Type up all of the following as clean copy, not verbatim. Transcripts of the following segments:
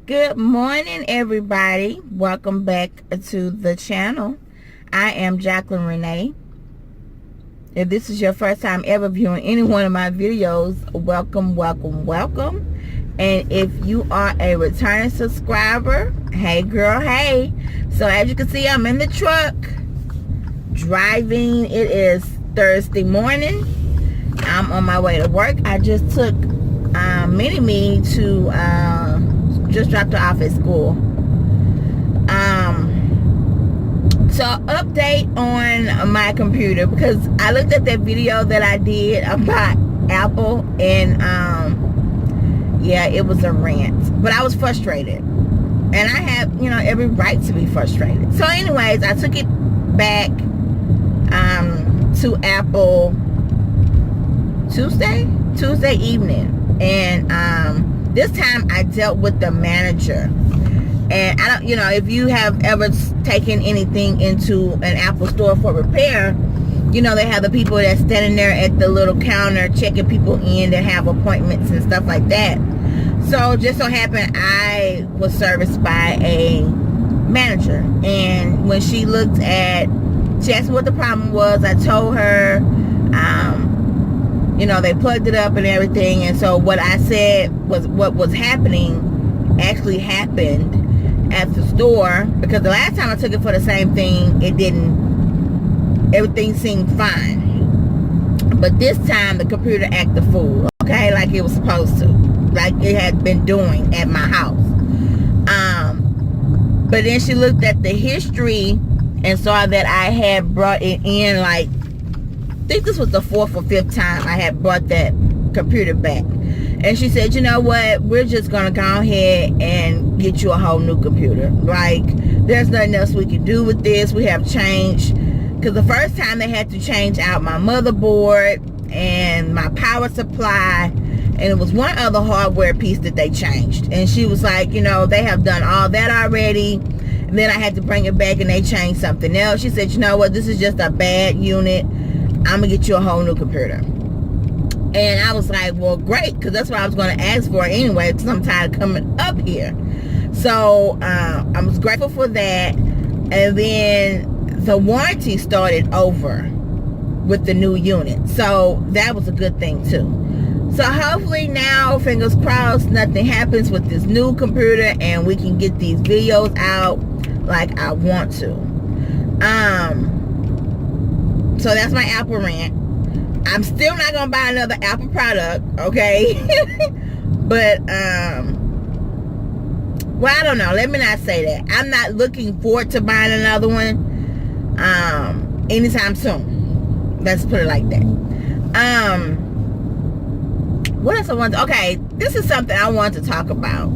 Good morning, everybody. Welcome back to the channel. I am Jacquelinerenea. If this is your first time ever viewing any one of my videos, welcome. And if you are a returning subscriber, hey girl, hey. So as you can see, I'm in the truck driving. It is Thursday morning. I'm on my way to work. I just took Mini-Me to just dropped her off at school. So update on my computer, because I looked at that video that I did about Apple, and yeah, it was a rant, but I was frustrated, and I have, every right to be frustrated. So anyways, I took it back to Apple Tuesday evening, and this time I dealt with the manager. And I don't, if you have ever taken anything into an Apple store for repair, they have the people that's standing there at the little counter checking people in that have appointments and stuff like that. So just so happened I was serviced by a manager, and when she looked at, she asked me what the problem was. I told her, they plugged it up and everything. And so what I said was what was happening actually happened at the store, because the last time I took it for the same thing, everything seemed fine. But this time the computer acted the fool, okay, like it was supposed to, like it had been doing at my house. But then she looked at the history and saw that I had brought it in, like, I think this was the 4th or 5th time I had brought that computer back. And she said, you know what, we're just gonna go ahead and get you a whole new computer. Like, there's nothing else we can do with this. We have changed, because the first time they had to change out my motherboard and my power supply, and it was one other hardware piece that they changed. And she was like, they have done all that already. And then I had to bring it back and they changed something else. She said, you know what, this is just a bad unit. I'm gonna get you a whole new computer. And I was like, well, great, because that's what I was going to ask for anyway, because I'm tired of coming up here. So I was grateful for that. And then the warranty started over with the new unit, so that was a good thing too. So hopefully now, fingers crossed, nothing happens with this new computer and we can get these videos out like I want to. So that's my Apple rant. I'm still not gonna buy another Apple product, okay? But well, I don't know, let me not say that. I'm not looking forward to buying another one anytime soon. Let's put it like that. What else I want to, okay, this is something I want to talk about.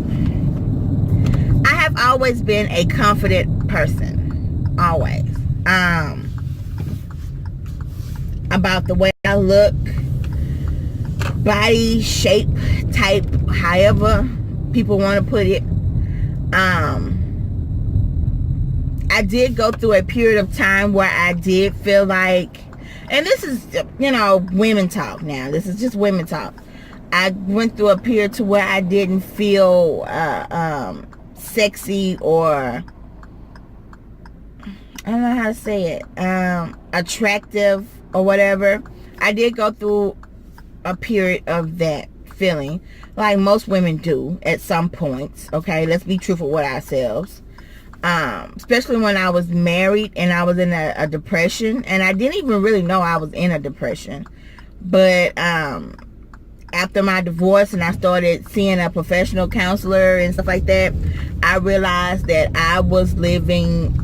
I have always been a confident person, always. About the way I look, body shape, type, however people want to put it. I did go through a period of time where I did feel like, and this is, women talk now. This is just women talk. I went through a period to where I didn't feel sexy, or I don't know how to say it, attractive or whatever. I did go through a period of that feeling, like most women do at some points, okay? Let's be truthful with ourselves. Especially when I was married and I was in a depression, and I didn't even really know I was in a depression. But after my divorce and I started seeing a professional counselor and stuff like that, I realized that I was living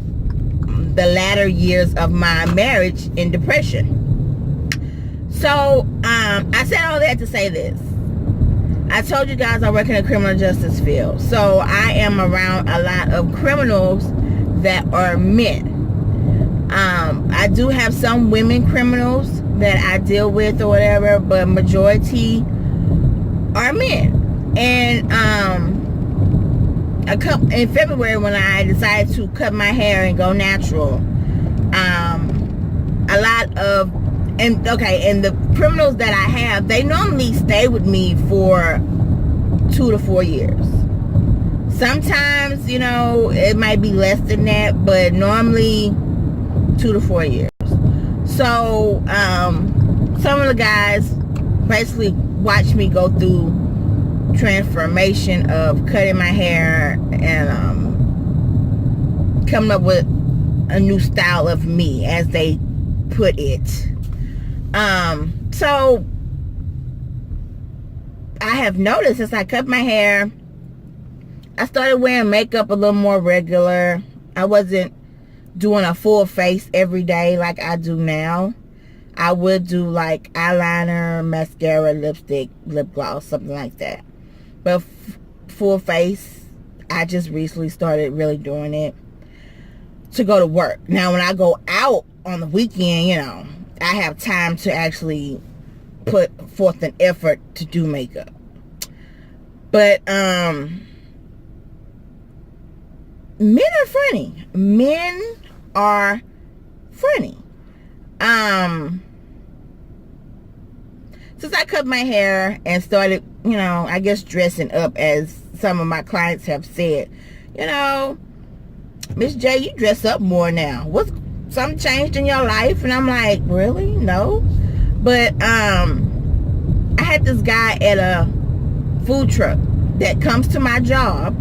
the latter years of my marriage in depression. So I said all that to say this. I told you guys I work in the criminal justice field, so I am around a lot of criminals that are men. I do have some women criminals that I deal with or whatever, but majority are men. And in February, when I decided to cut my hair and go natural, a lot of, and the criminals that I have, they normally stay with me for 2 to 4 years. Sometimes, you know, it might be less than that, but normally 2 to 4 years. So some of the guys basically watch me go through transformation of cutting my hair and coming up with a new style of me, as they put it. So I have noticed since I cut my hair, I started wearing makeup a little more regular. I wasn't doing a full face every day like I do now. I would do like eyeliner, mascara, lipstick, lip gloss, something like that. But full face, I just recently started really doing it to go to work. Now when I go out on the weekend, you know, I have time to actually put forth an effort to do makeup. But men are funny. Men are funny. Since I cut my hair and started, you know, I guess dressing up, as some of my clients have said, you know, Miss J, you dress up more now. What's something changed in your life? And I'm like, really? No. But I had this guy at a food truck that comes to my job,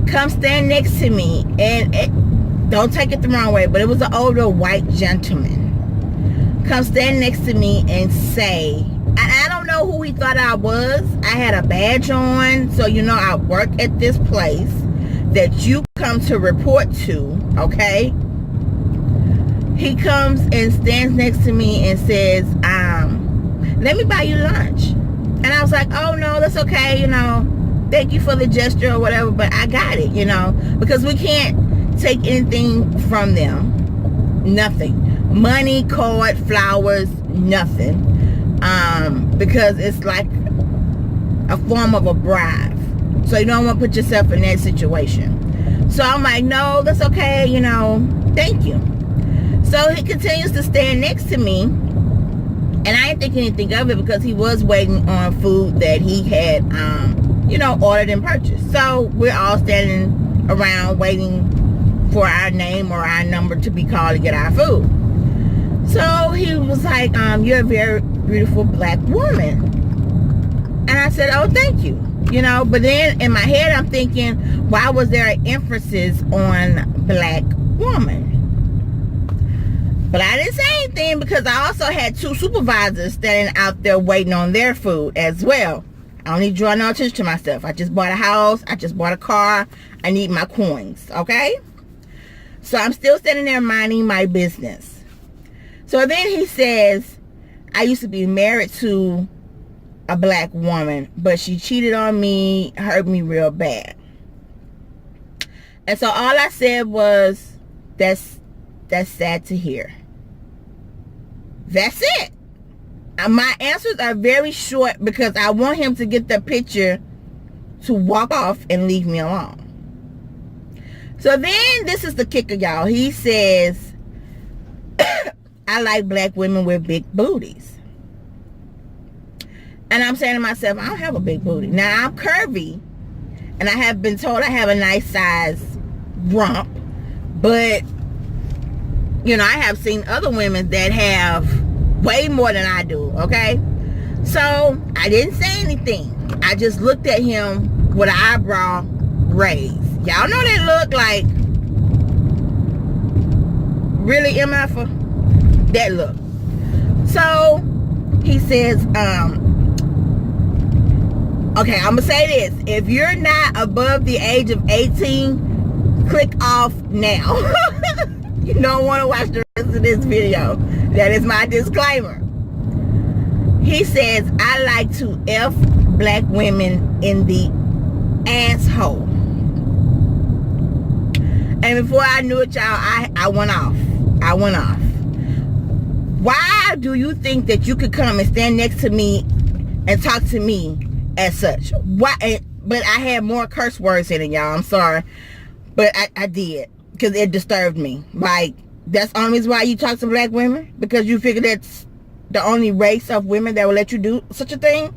come stand next to me, and don't take it the wrong way, but it was an older white gentleman. Come stand next to me and say, and I don't know who he thought I was. I had a badge on, so you know I work at this place that you come to report to, okay? He comes and stands next to me and says, let me buy you lunch. And I was like, oh no, that's okay, you know, thank you for the gesture or whatever, but I got it, you know, because we can't take anything from them. Nothing. Money, card, flowers, nothing. Because it's like a form of a bribe. So you don't want to put yourself in that situation. So I'm like, no, that's okay, you know, thank you. So he continues to stand next to me, and I didn't think anything of it because he was waiting on food that he had, you know, ordered and purchased. So we're all standing around waiting for our name or our number to be called to get our food. So he was like, you're a very beautiful black woman. And I said, oh, thank you. You know, but then in my head I'm thinking, why was there an emphasis on black woman? But I didn't say anything because I also had 2 supervisors standing out there waiting on their food as well. I don't need to draw no attention to myself. I just bought a house. I just bought a car. I need my coins, okay? So I'm still standing there minding my business. So then he says, I used to be married to a black woman, but she cheated on me, hurt me real bad. And so all I said was, that's sad to hear. That's it. My answers are very short because I want him to get the picture to walk off and leave me alone. So then this is the kicker, y'all. He says, I like black women with big booties. And I'm saying to myself, I don't have a big booty. Now I'm curvy, and I have been told I have a nice size rump, but you know, I have seen other women that have way more than I do, okay? So I didn't say anything. I just looked at him with an eyebrow raised. Y'all know that look like, really, MF? That look. So he says, okay, I'm gonna say this. If you're not above the age of 18, click off now. You don't want to watch the rest of this video. That is my disclaimer. He says, I like to F black women in the asshole. And before I knew it, y'all, I went off. I went off. Why do you think that you could come and stand next to me and talk to me as such? Why? But I had more curse words in it, y'all. I'm sorry. But I did. Because it disturbed me. Like, that's the only reason why you talk to black women? Because you figure that's the only race of women that will let you do such a thing?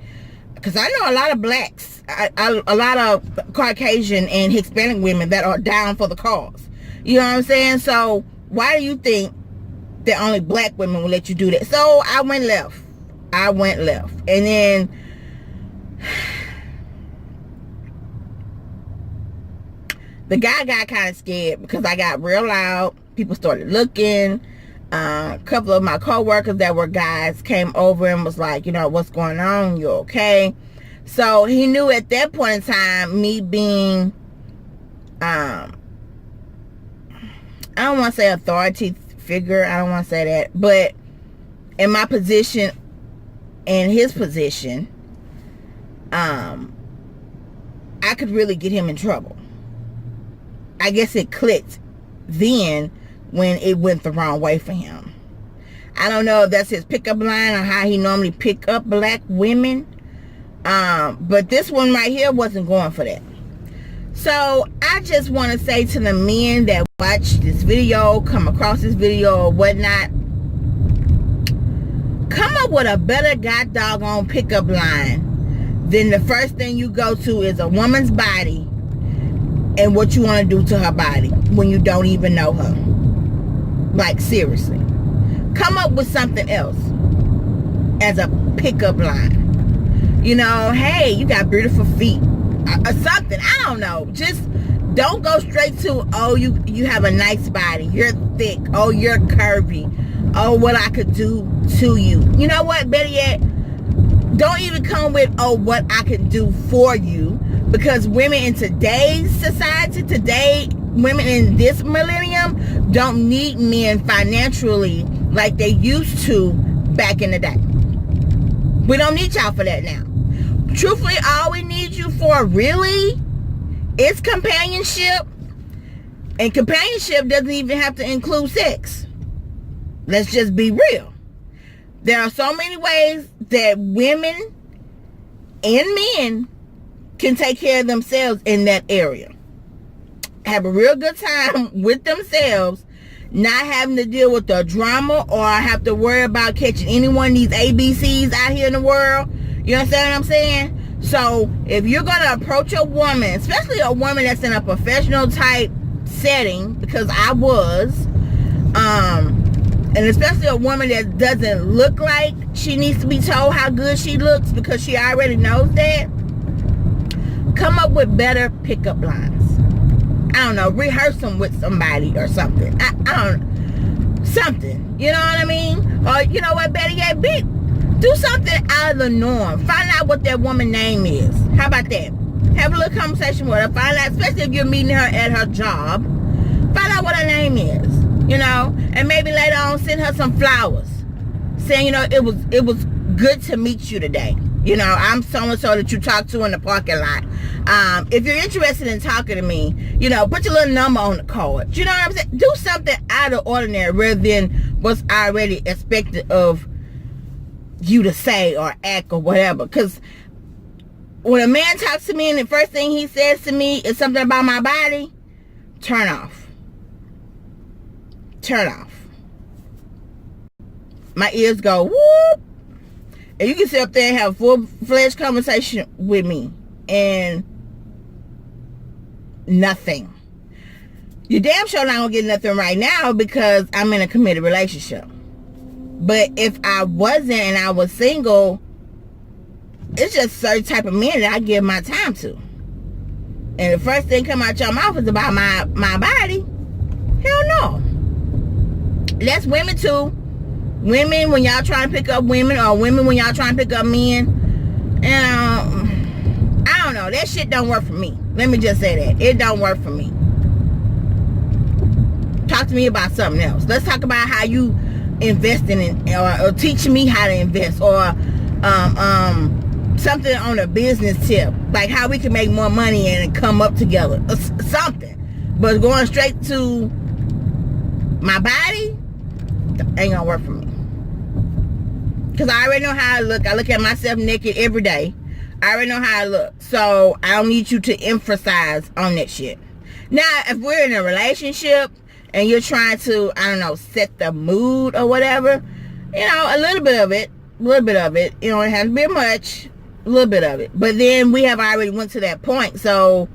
Because I know a lot of blacks a lot of Caucasian and Hispanic women that are down for the cause. You know what I'm saying? So why do you think that only black women will let you do that? So I went left. And then the guy got kind of scared because I got real loud. People started looking. A couple of my co-workers that were guys came over and was like, you know, what's going on? You okay? So he knew at that point in time, me being, I don't want to say authority figure. I don't want to say that. But in my position, in his position, I could really get him in trouble. I guess it clicked then when it went the wrong way for him. I don't know if that's his pickup line or how he normally pick up black women. But this one right here wasn't going for that. So I just want to say to the men that watch this video, come across this video or whatnot, come up with a better god doggone pickup line than the first thing you go to is a woman's body and what you want to do to her body when you don't even know her. Like, seriously. Come up with something else as a pickup line. You know, hey, you got beautiful feet. Or something. I don't know. Just don't go straight to, oh, you have a nice body. You're thick. Oh, you're curvy. Oh, what I could do to you. You know what? Better yet, don't even come with, oh, what I can do for you. Because women in today's society, women in this millennium don't need men financially like they used to back in the day. We don't need y'all for that now. Truthfully, all we need you for really is companionship. And companionship doesn't even have to include sex. Let's just be real. There are so many ways that women and men can take care of themselves in that area. Have a real good time with themselves, not having to deal with the drama or have to worry about catching any one of these ABCs out here in the world. You understand what I'm saying? So if you're going to approach a woman, especially a woman that's in a professional type setting, because I was, and especially a woman that doesn't look like she needs to be told how good she looks because she already knows that, come up with better pickup lines. I don't know, rehearse them with somebody or something. I don't know, something. You know what I mean? Or you know what, better yet, do something out of the norm. Find out what that woman's name is. How about that? Have a little conversation with her. Find out, especially if you're meeting her at her job, find out what her name is. You know, and maybe later on send her some flowers, saying, you know, it was good to meet you today. You know, I'm so-and-so that you talked to in the parking lot. If you're interested in talking to me, you know, put your little number on the card. You know what I'm saying? Do something out of the ordinary rather than what's already expected of you to say or act or whatever. Because when a man talks to me and the first thing he says to me is something about my body, turn off. Turn off. My ears go whoop. And you can sit up there and have a full-fledged conversation with me and nothing. You damn sure not gonna get nothing right now because I'm in a committed relationship. But if I wasn't and I was single, it's just certain type of men that I give my time to. And the first thing come out your mouth is about my body. Hell no. That's women too. Women, when y'all trying to pick up women, or women when y'all trying to pick up men, and I don't know, that shit don't work for me. Let me just say that. It don't work for me. Talk to me about something else. Let's talk about how you invest in it, or teach me how to invest, or something on a business tip, like how we can make more money and come up together, something. But going straight to my body ain't gonna work for me. Because I already know how I look. I look at myself naked every day. I already know how I look. So I don't need you to emphasize on that shit. Now, if we're in a relationship and you're trying to, I don't know, set the mood or whatever, you know, a little bit of it. You know, it hasn't been much. A little bit of it. But then we have already went to that point, so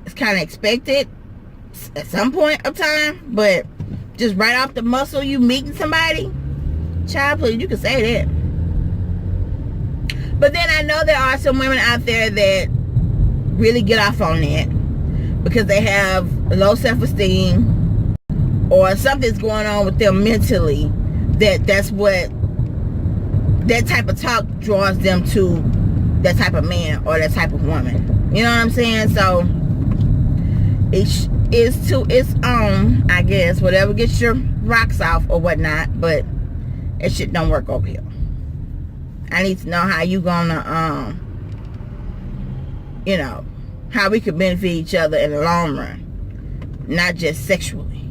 it's kind of expected at some point of time. But just right off the muscle, you meeting somebody, child, please, you can say that. But then I know there are some women out there that really get off on that because they have low self-esteem or something's going on with them mentally, that's what that type of talk draws them to that type of man or that type of woman. You know what I'm saying? So it is to its own, I guess, whatever gets your rocks off or whatnot, but that shit don't work over here. I need to know how you gonna you know, how we could benefit each other in the long run, not just sexually.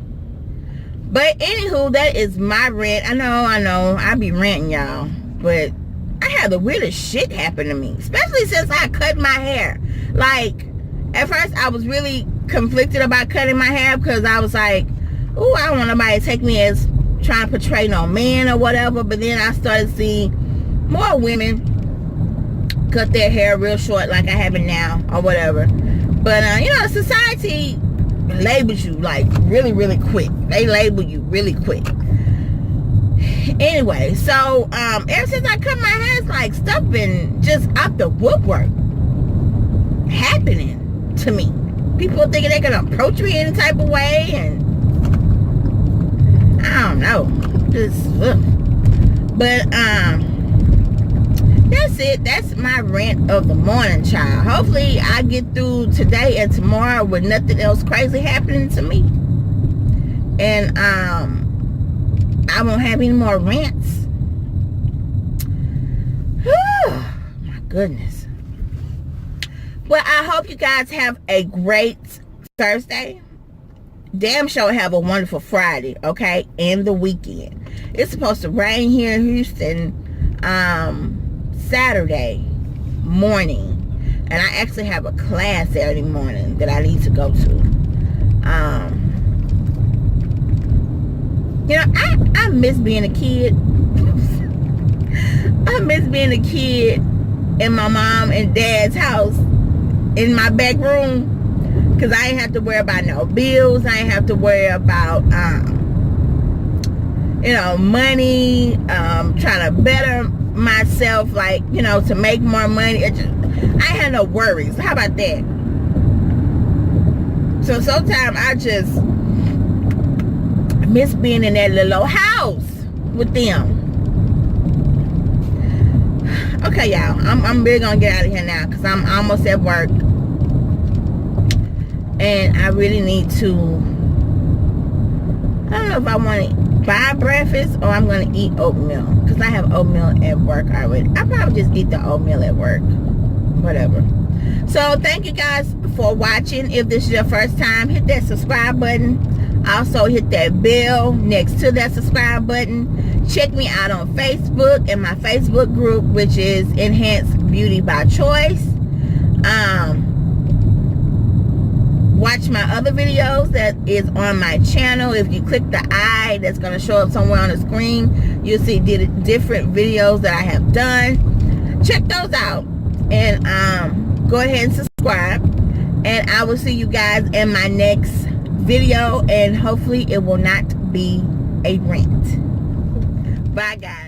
But anywho, that is my rant. I know I be ranting, y'all, but I had the weirdest shit happen to me, especially since I cut my hair. Like, at first I was really conflicted about cutting my hair because I was like, ooh, I don't want nobody to take me as trying to portray no man or whatever. But then I started to see more women cut their hair real short like I have it now or whatever. But you know, society labels you like really, really quick. They label you really quick. Anyway, so ever since I cut my hair, it's like stuff been just out the woodwork happening to me. People thinking they can approach me any type of way, and I don't know, just but that's it. That's my rant of the morning, child. Hopefully I get through today and tomorrow with nothing else crazy happening to me, and I won't have any more rants. My goodness. Well, I hope you guys have a great Thursday. Damn sure have a wonderful Friday, okay? And the weekend. It's supposed to rain here in Houston Saturday morning. And I actually have a class Saturday morning that I need to go to. You know, I miss being a kid. I miss being a kid in my mom and dad's house in my back room, because I ain't have to worry about no bills. I ain't have to worry about you know, money, trying to better myself, like, you know, to make more money. I had no worries. How about that? So sometimes I just miss being in that little old house with them. Okay, y'all, I'm really gonna get out of here now because I'm almost at work, and I really need to, I don't know if I want to buy breakfast or I'm gonna eat oatmeal, because I have oatmeal at work already. I probably just eat the oatmeal at work, whatever. So thank you guys for watching. If this is your first time, hit that subscribe button. Also hit that bell next to that subscribe button. Check me out on Facebook and my Facebook group, which is Enhanced Beauty by Choice. Watch my other videos that is on my channel. If you click the eye that's going to show up somewhere on the screen, you'll see different videos that I have done. Check those out, and go ahead and subscribe, and I will see you guys in my next video, and hopefully it will not be a rant. Bye, guys.